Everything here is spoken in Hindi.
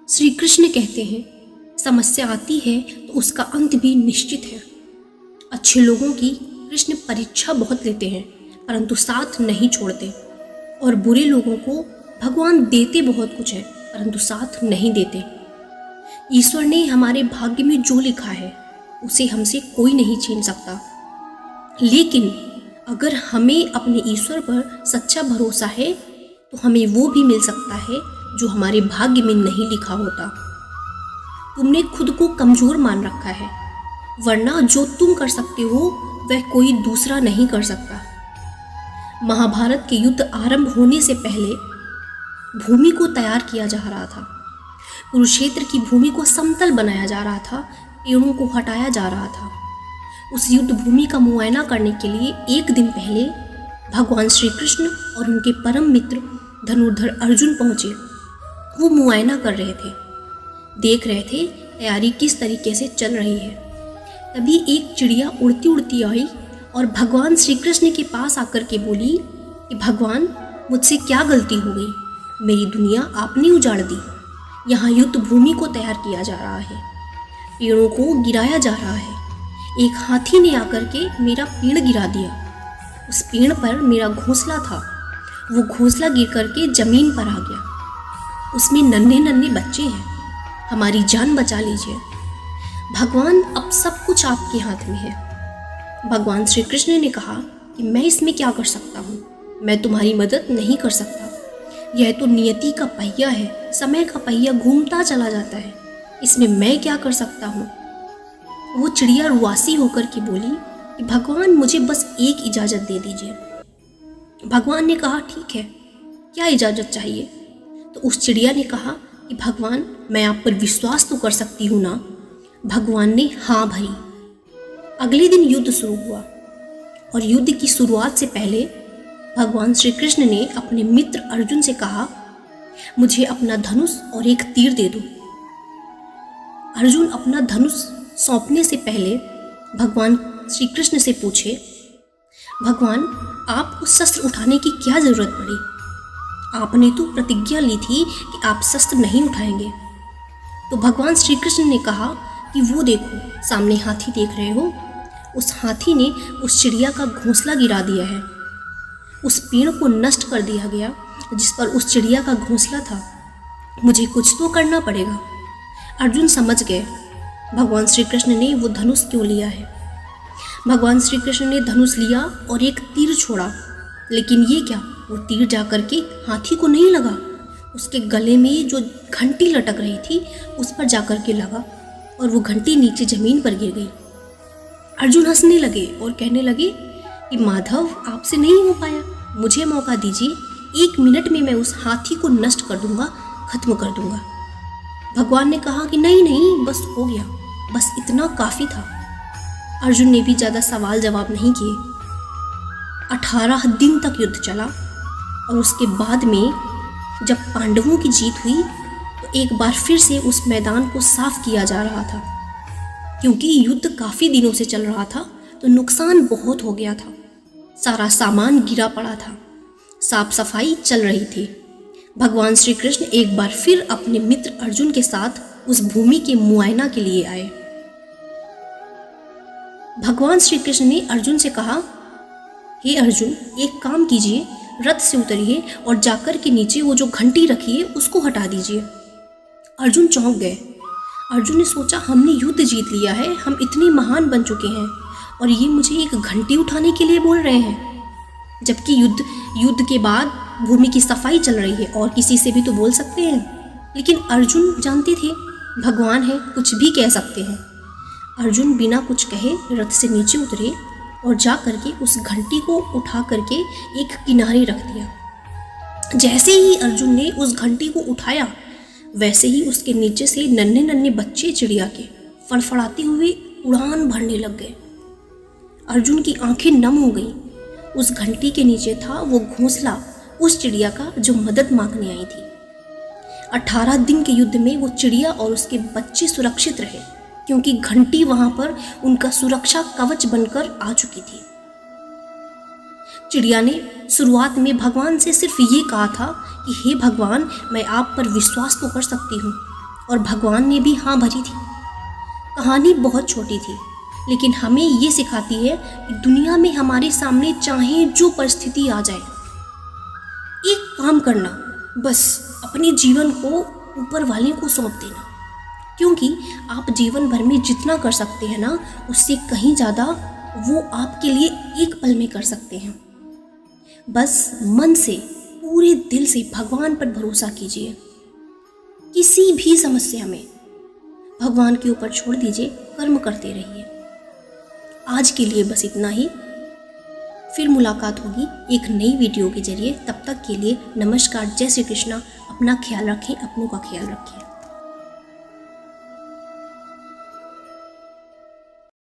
श्री कृष्ण कहते हैं, समस्या आती है तो उसका अंत भी निश्चित है। अच्छे लोगों की कृष्ण परीक्षा बहुत लेते हैं परंतु साथ नहीं छोड़ते, और बुरे लोगों को भगवान देते बहुत कुछ है परंतु साथ नहीं देते। ईश्वर ने हमारे भाग्य में जो लिखा है उसे हमसे कोई नहीं छीन सकता, लेकिन अगर हमें अपने ईश्वर पर सच्चा भरोसा है तो हमें वो भी मिल सकता है जो हमारे भाग्य में नहीं लिखा होता। तुमने खुद को कमजोर मान रखा है, वरना जो तुम कर सकते हो वह कोई दूसरा नहीं कर सकता। महाभारत के युद्ध आरंभ होने से पहले भूमि को तैयार किया जा रहा था। कुरुक्षेत्र की भूमि को समतल बनाया जा रहा था, पेड़ों को हटाया जा रहा था। उस युद्ध भूमि का मुआयना करने के लिए एक दिन पहले भगवान श्री कृष्ण और उनके परम मित्र धनुर्धर अर्जुन पहुंचे। वो मुआयना कर रहे थे, देख रहे थे तैयारी किस तरीके से चल रही है। तभी एक चिड़िया उड़ती उड़ती आई और भगवान श्री कृष्ण के पास आकर के बोली कि भगवान, मुझसे क्या गलती हो गई, मेरी दुनिया आपने उजाड़ दी। यहाँ युद्ध भूमि को तैयार किया जा रहा है, पेड़ों को गिराया जा रहा है। एक हाथी ने आकर के मेरा पेड़ गिरा दिया। उस पेड़ पर मेरा घोंसला था, वो घोंसला गिर करके जमीन पर आ गया। उसमें नन्हे नन्हे बच्चे हैं, हमारी जान बचा लीजिए। भगवान, अब सब कुछ आपके हाथ में है। भगवान श्री कृष्ण ने कहा कि मैं इसमें क्या कर सकता हूँ, मैं तुम्हारी मदद नहीं कर सकता। यह तो नियति का पहिया है, समय का पहिया घूमता चला जाता है, इसमें मैं क्या कर सकता हूँ। वो चिड़िया रुआसी होकर के बोली कि भगवान, मुझे बस एक इजाज़त दे दीजिए। भगवान ने कहा ठीक है, क्या इजाज़त चाहिए। तो उस चिड़िया ने कहा कि भगवान, मैं आप पर विश्वास तो कर सकती हूँ ना। भगवान ने हाँ भरी। अगले दिन युद्ध शुरू हुआ और युद्ध की शुरुआत से पहले भगवान श्री कृष्ण ने अपने मित्र अर्जुन से कहा, मुझे अपना धनुष और एक तीर दे दो। अर्जुन अपना धनुष सौंपने से पहले भगवान श्री कृष्ण से पूछे, भगवान, आपको शस्त्र उठाने की क्या जरूरत पड़ी? आपने तो प्रतिज्ञा ली थी कि आप शस्त्र नहीं उठाएंगे। तो भगवान श्री कृष्ण ने कहा कि वो देखो, सामने हाथी देख रहे हो, उस हाथी ने उस चिड़िया का घोंसला गिरा दिया है। उस पेड़ को नष्ट कर दिया गया जिस पर उस चिड़िया का घोंसला था। मुझे कुछ तो करना पड़ेगा। अर्जुन समझ गए भगवान श्री कृष्ण ने वो धनुष क्यों लिया है। भगवान श्री कृष्ण ने धनुष लिया और एक तीर छोड़ा, लेकिन ये क्या, वो तीर जाकर के हाथी को नहीं लगा, उसके गले में जो घंटी लटक रही थी उस पर जाकर के लगा और वो घंटी नीचे जमीन पर गिर गई। अर्जुन हंसने लगे और कहने लगे कि माधव, आपसे नहीं हो पाया, मुझे मौका दीजिए, 1 मिनट में मैं उस हाथी को नष्ट कर दूंगा, खत्म कर दूंगा। भगवान ने कहा कि नहीं नहीं, बस हो गया, बस इतना काफ़ी था। अर्जुन ने भी ज़्यादा सवाल जवाब नहीं किए। 18 दिन तक युद्ध चला और उसके बाद में जब पांडवों की जीत हुई तो एक बार फिर से उस मैदान को साफ किया जा रहा था। क्योंकि युद्ध काफ़ी दिनों से चल रहा था तो नुकसान बहुत हो गया था, सारा सामान गिरा पड़ा था, साफ सफाई चल रही थी। भगवान श्री कृष्ण एक बार फिर अपने मित्र अर्जुन के साथ उस भूमि के मुआयना के लिए आए। भगवान श्री कृष्ण ने अर्जुन से कहा, हे अर्जुन, एक काम कीजिए, रथ से उतरिए और जाकर के नीचे वो जो घंटी रखी है उसको हटा दीजिए। अर्जुन चौंक गए। अर्जुन ने सोचा, हमने युद्ध जीत लिया है, हम इतने महान बन चुके हैं और ये मुझे एक घंटी उठाने के लिए बोल रहे हैं, जबकि युद्ध के बाद भूमि की सफाई चल रही है और किसी से भी तो बोल सकते हैं। लेकिन अर्जुन जानते थे भगवान है, कुछ भी कह सकते हैं। अर्जुन बिना कुछ कहे रथ से नीचे उतरे और जा करके उस घंटी को उठा करके एक किनारे रख दिया। जैसे ही अर्जुन ने उस घंटी को उठाया वैसे ही उसके नीचे से नन्हे नन्हे बच्चे चिड़िया के फड़फड़ाते हुए उड़ान भरने लग गए। अर्जुन की आंखें नम हो गई। उस घंटी के नीचे था वो घोंसला उस चिड़िया का जो मदद मांगने आई थी। 18 दिन के युद्ध में वो चिड़िया और उसके बच्चे सुरक्षित रहे, क्योंकि घंटी वहां पर उनका सुरक्षा कवच बनकर आ चुकी थी। चिड़िया ने शुरुआत में भगवान से सिर्फ ये कहा था कि हे भगवान, मैं आप पर विश्वास तो कर सकती हूँ, और भगवान ने भी हाँ भरी थी। कहानी बहुत छोटी थी, लेकिन हमें ये सिखाती है कि दुनिया में हमारे सामने चाहे जो परिस्थिति आ जाए, एक काम करना, बस अपने जीवन को ऊपर वाले को सौंप देना। क्योंकि आप जीवन भर में जितना कर सकते हैं ना, उससे कहीं ज़्यादा वो आपके लिए एक पल में कर सकते हैं। बस मन से, पूरे दिल से भगवान पर भरोसा कीजिए। किसी भी समस्या में भगवान के ऊपर छोड़ दीजिए, कर्म करते रहिए। आज के लिए बस इतना ही। फिर मुलाकात होगी एक नई वीडियो के जरिए। तब तक के लिए नमस्कार, जय श्री कृष्णा। अपना ख्याल रखें, अपनों का ख्याल रखें।